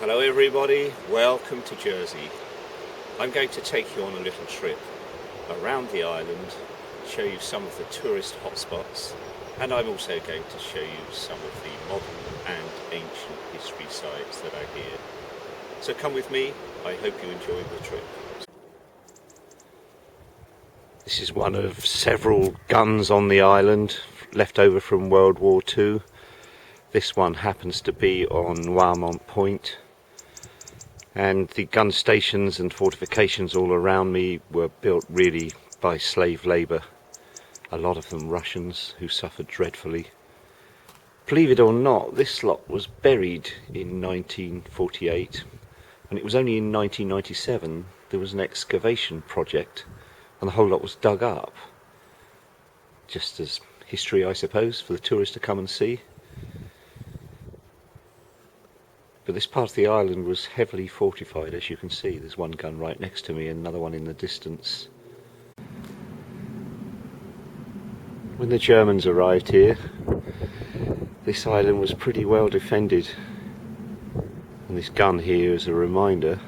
Hello everybody, welcome to Jersey. I'm going to take you on a little trip around the island, show you some of the tourist hotspots, and I'm also going to show you some of the modern and ancient history sites that are here. So come with me, I hope you enjoy the trip. This is one of several guns on the island, left over from World War II. This one happens to be on Noirmont Point. And the gun stations and fortifications all around me were built really by slave labour. A lot of them Russians who suffered dreadfully. Believe it or not, this lot was buried in 1948, and it was only in 1997 there was an excavation project and the whole lot was dug up. Just as history, I suppose, for the tourists to come and see. But this part of the island was heavily fortified, as you can see. There's one gun right next to me and another one in the distance. When the Germans arrived here, this island was pretty well defended. And this gun here is a reminder.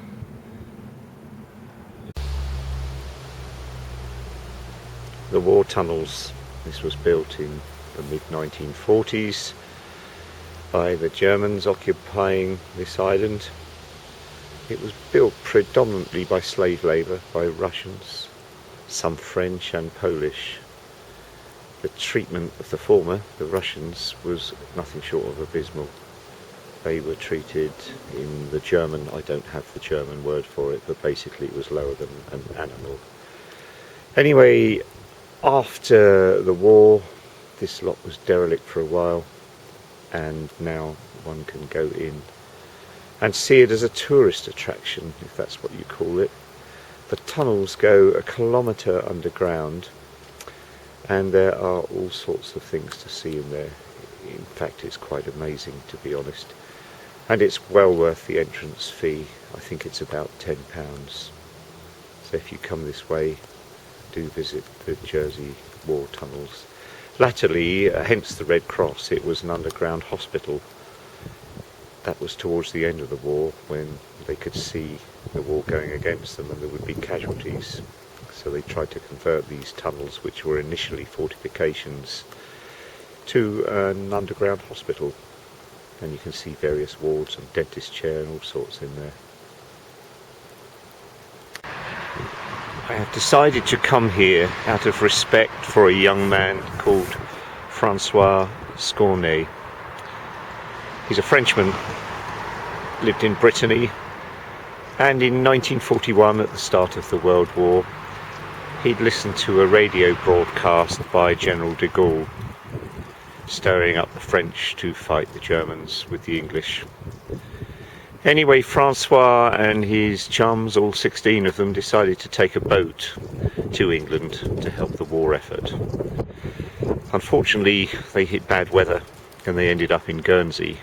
The war tunnels. This was built in the mid-1940s. By the Germans occupying this island. It was built predominantly by slave labour, by Russians, some French and Polish. The treatment of the former, the Russians, was nothing short of abysmal. They were treated in the German, I don't have the German word for it, but basically it was lower than an animal. Anyway, after the war, this lot was derelict for a while. And now one can go in and see it as a tourist attraction, if that's what you call it. The tunnels go 1 kilometre underground, and there are all sorts of things to see in there. In fact, it's quite amazing, to be honest, and it's well worth the entrance fee. I think it's about £10. So if you come this way, do visit the Jersey war tunnels. Latterly, hence the Red Cross, it was an underground hospital. That was towards the end of the war, when they could see the war going against them and there would be casualties. So they tried to convert these tunnels, which were initially fortifications, to an underground hospital. And you can see various wards and dentist chair and all sorts in there. I have decided to come here out of respect for a young man called Francois Scorney. He's a Frenchman, lived in Brittany, and in 1941, at the start of the World War, he'd listened to a radio broadcast by General de Gaulle, stirring up the French to fight the Germans with the English. Anyway, Francois and his chums, all 16 of them, decided to take a boat to England to help the war effort. Unfortunately, they hit bad weather and they ended up in Guernsey,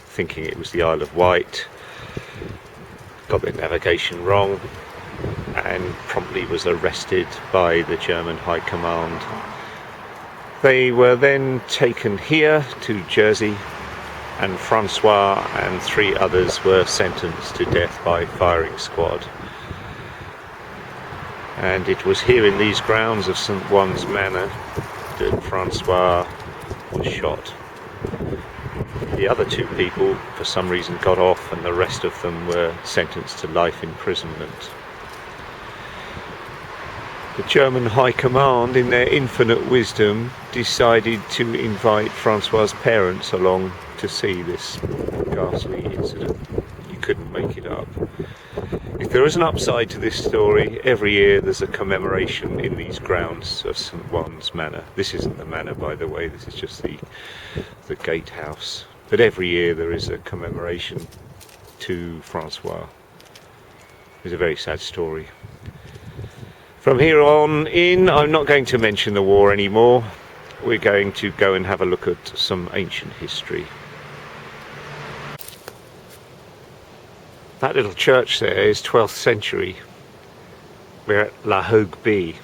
thinking it was the Isle of Wight, got their navigation wrong, and promptly was arrested by the German High Command. They were then taken here to Jersey, and Francois and 3 others were sentenced to death by firing squad. And it was here in these grounds of St. One's Manor that Francois was shot. The other 2 people for some reason got off, and the rest of them were sentenced to life imprisonment. The German High Command, in their infinite wisdom, decided to invite Francois's parents along to see this ghastly incident. You couldn't make it up. If there is an upside to this story, every year there's a commemoration in these grounds of St. One's Manor. This isn't the manor, by the way, this is just the gatehouse. But every year there is a commemoration to Francois. It's a very sad story. From here on in, I'm not going to mention the war anymore. We're going to go and have a look at some ancient history. That little church there is 12th century. We're at La Hogue. The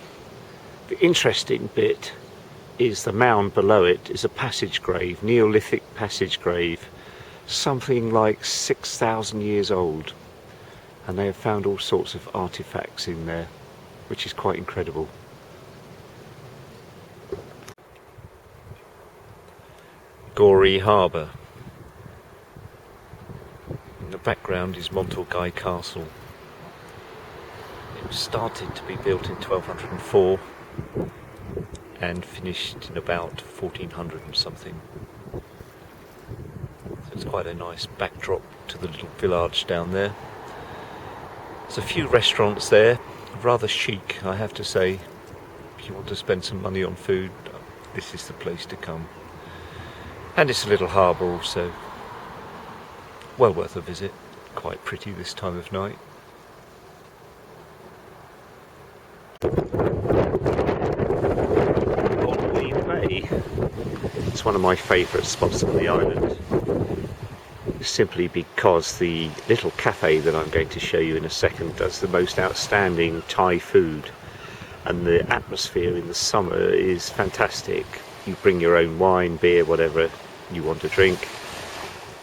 interesting bit is the mound below it is a passage grave, Neolithic passage grave, something like 6,000 years old, and they have found all sorts of artifacts in there, which is quite incredible. Gory Harbour. In the background is Montagu Castle. It was started to be built in 1204 and finished in about 1400 and something. So it's quite a nice backdrop to the little village down there. There's a few restaurants there, rather chic, I have to say. If you want to spend some money on food, this is the place to come. And it's a little harbour also. Well worth a visit. Quite pretty this time of night. Bonwi Bay. It's one of my favourite spots on the island. Simply because the little cafe that I'm going to show you in a second does the most outstanding Thai food, and the atmosphere in the summer is fantastic. You bring your own wine, beer, whatever you want to drink,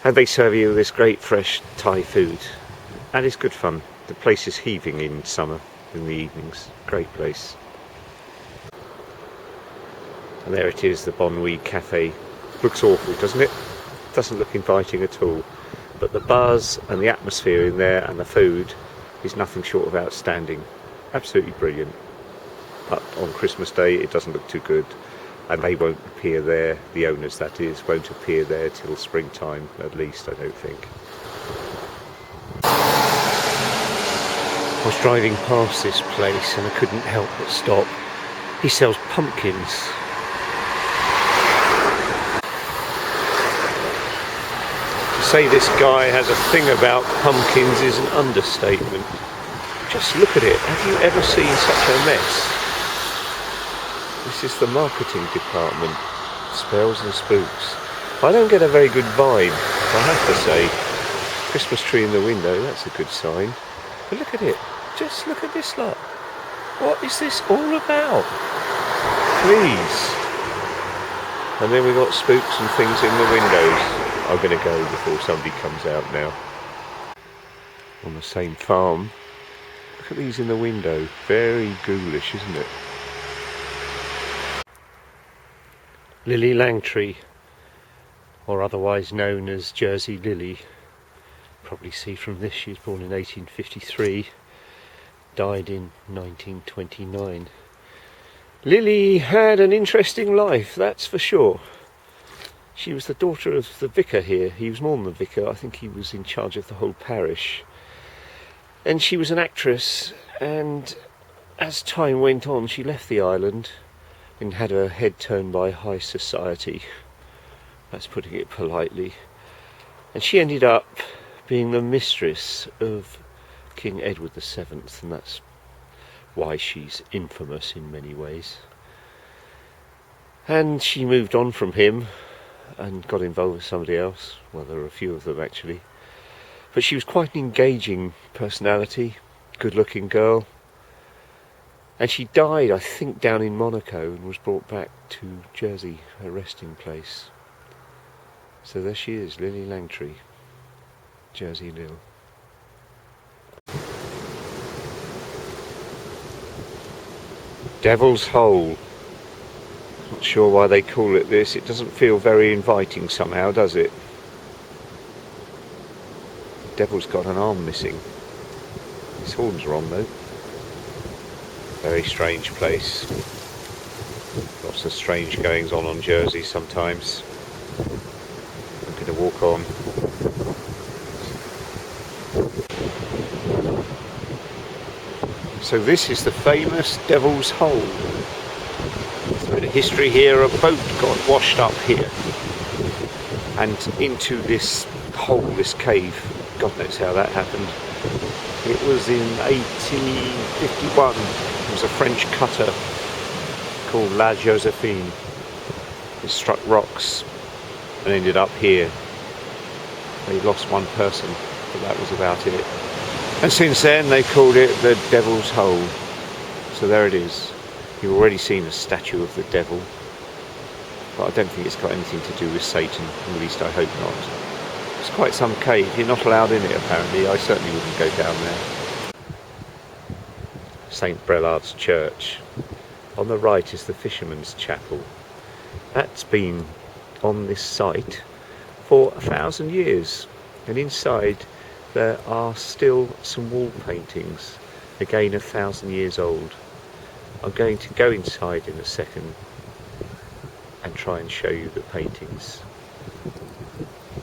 and they serve you this great fresh Thai food, and it's good fun. The place is heaving in summer in the evenings. Great place. And there it is, the Bonwi Cafe. Looks awful, doesn't it? Doesn't look inviting at all, but the buzz and the atmosphere in there and the food is nothing short of outstanding. Absolutely brilliant. But on Christmas Day it doesn't look too good, and they won't appear there, the owners that is, won't appear there till springtime at least, I don't think. I was driving past this place and I couldn't help but stop. He sells pumpkins. To say this guy has a thing about pumpkins is an understatement. Just look at it. Have you ever seen such a mess? This is the marketing department. Spells and spooks. I don't get a very good vibe, I have to say. Christmas tree in the window, that's a good sign. But look at it. Just look at this lot. What is this all about? Please. And then we've got spooks and things in the windows. I'm going to go before somebody comes out now. On the same farm. Look at these in the window. Very ghoulish, isn't it? Lily Langtry, or otherwise known as Jersey Lily. Probably see from this she was born in 1853, died in 1929. Lily had an interesting life, that's for sure. She was the daughter of the vicar here. He was more than the vicar, I think he was in charge of the whole parish. And she was an actress, and as time went on she left the island and had her head turned by high society. That's putting it politely. And she ended up being the mistress of King Edward VII, and that's why she's infamous in many ways. And she moved on from him and got involved with somebody else. Well, there were a few of them actually. But she was quite an engaging personality, good-looking girl. And she died, I think, down in Monaco and was brought back to Jersey, her resting place. So there she is, Lily Langtry, Jersey Lil. Devil's Hole. Not sure why they call it this. It doesn't feel very inviting somehow, does it? The devil's got an arm missing. His horns are on though. Very strange place. Lots of strange goings on Jersey sometimes. I'm going to walk on. So this is the famous Devil's Hole. There's a bit of history here. A boat got washed up here and into this hole, this cave. God knows how that happened. It was in 1851. It was a French cutter called La Josephine. It struck rocks and ended up here. They lost one person, but that was about it. And since then they called it the Devil's Hole. So there it is. You've already seen a statue of the devil, but I don't think it's got anything to do with Satan, at least I hope not. It's quite some cave. You're not allowed in it apparently. I certainly wouldn't go down there. St. Brelades Church. On the right is the Fisherman's Chapel. That's been on this site for 1,000 years, and inside there are still some wall paintings, again 1,000 years old. I'm going to go inside in a second and try and show you the paintings.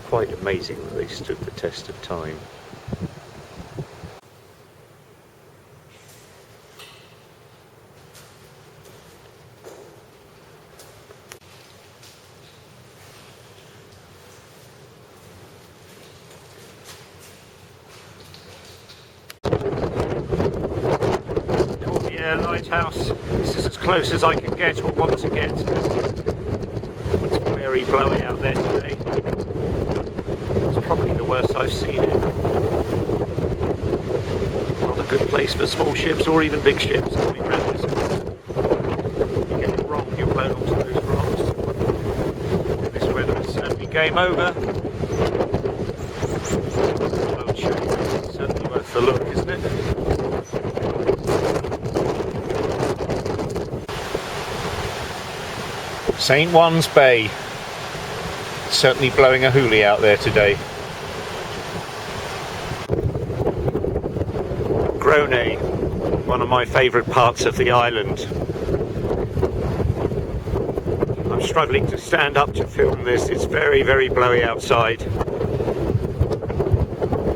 Quite amazing that they stood the test of time. Lighthouse. This is as close as I can get or want to get. It's very blowy out there today. It's probably the worst I've seen it. Not a good place for small ships or even big ships coming around this. You get it wrong, you're blown onto those rocks. In this weather it's certainly game over. I'll show you. It's certainly worth the look, isn't it? St. Juan's Bay. It's certainly blowing a hoolie out there today. Groin, one of my favourite parts of the island. I'm struggling to stand up to film this. It's very, very blowy outside.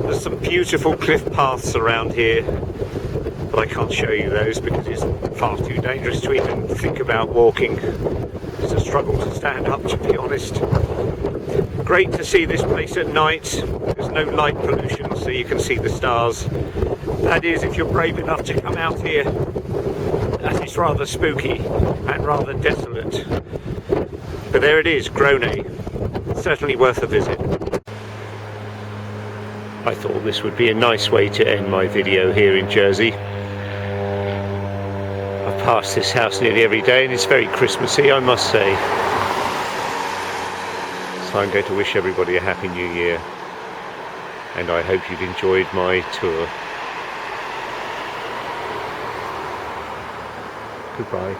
There's some beautiful cliff paths around here, but I can't show you those because it's far too dangerous to even think about walking. It's a struggle to stand up, to be honest. Great to see this place at night. There's no light pollution, so you can see the stars. That is, if you're brave enough to come out here. That is rather spooky and rather desolate. But there it is, Groin. Certainly worth a visit. I thought this would be a nice way to end my video here in Jersey. Past this house nearly every day and it's very Christmassy, I must say. So I'm going to wish everybody a happy new year, and I hope you've enjoyed my tour. Goodbye.